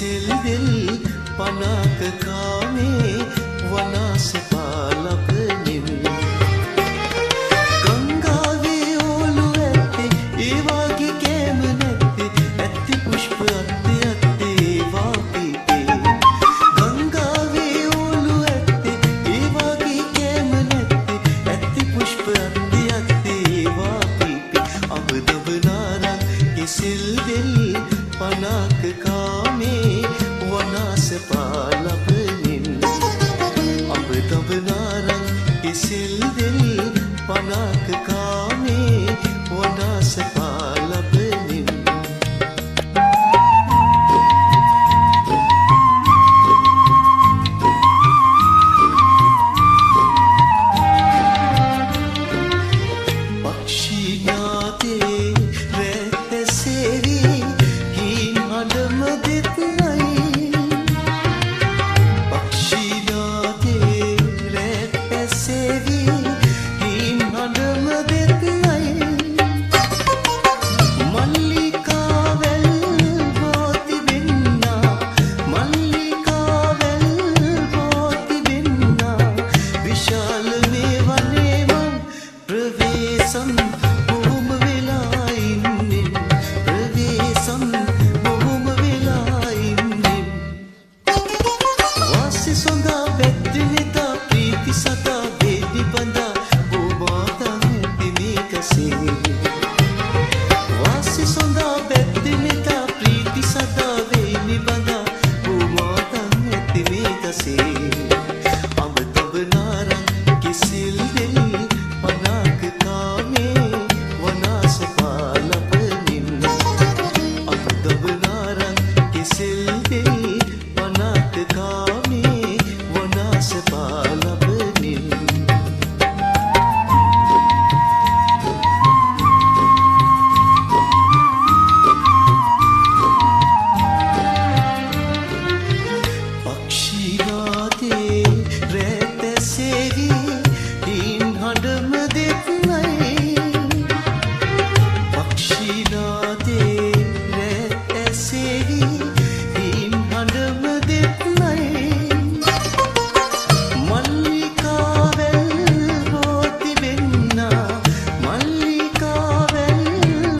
කිසිල් දෙල් පනක කාමේ වනාස පාලපනින් ගංගාවේ ඕලු ඇත්තේ ඒ වාගේ කෑම නැත්තේ ඇත්ති පුෂ්ප අත්තේ අත්තේ වාපිතේ ගංගාවේ ඕලු ඇත්තේ ඒ වාගේ කෑම නැත්තේ ඇත්ති පුෂ්ප අත්තේ අත්තේ වාපිතේ අබ දබ නාරං කිසිල් දෙල් පනක කාමේ වනාස පාලපනින් අබ දබ නාරං කිසිල් දෙල් පනක කාමේ වනාස පාලපනින් පක්ෂී ඥාතේ රැත සේවි හීන් හඬම දෙත්නයි පක්ෂී ඥාතේ රැත සේවි හීන් හඬම දෙත්නයි මල්ලිකාවැල් බෝති වෙන්නා මල්ලිකාවැල් බෝති වෙන්නා විශාල මේ වනේ මං ප්‍රවේශම් බොහොම වෙලා ඉන්නේ ප්‍රවේශම් බොහොම වෙලා ඉන්නේ වාසි සොඳා වැද්දිනිතා ප්‍රීති සතා වේදි බඳා බෝමාතා ඇති මේකසේ වාසි සොඳා වැද්දිනිතා ප්‍රීති සතා වේදි බඳා බෝමාතා ඇති මේකසේ අඹ තබ නාරං කිසිල් දෙල් පනක කාමේ වනාස පාලපනින් අඹ තබ නාරං කිසිල් දෙල් පනක කාමේ වනාස පාලපනින් පක්ෂී නාදේ රැත සේවි හීන් හඬම දෙත්නයි පක්ෂී නාදේ රැත සේවි හීන් හඬම දෙත්නයි මල්ලිකාවැල් බෝති වෙන්නා මල්ලිකාවැල්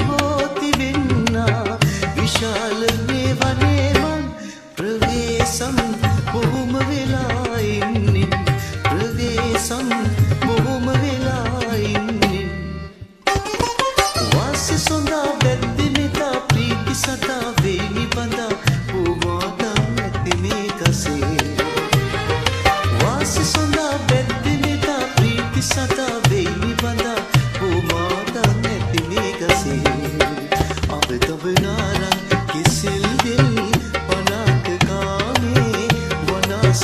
බෝති වෙන්නා විශාල මේ වනේ මං ප්‍රවේශම් බොහොම වෙලා ඉන්නේ ප්‍රවේශම් බොහොම වෙලා ඉන්නේ වාසි සොඳා වැද්දිනිතා ප්‍රීති සතා වේනි බඳා බෝමාතා ඇති මේකසේ වාසි සොඳා වැද්දිනිතා ප්‍රීති සතා වේනි බඳා බෝමාතා ඇති මේකසේ අබ තබ නාරං කිසිල් දෙල් පනක කාමේ වනාස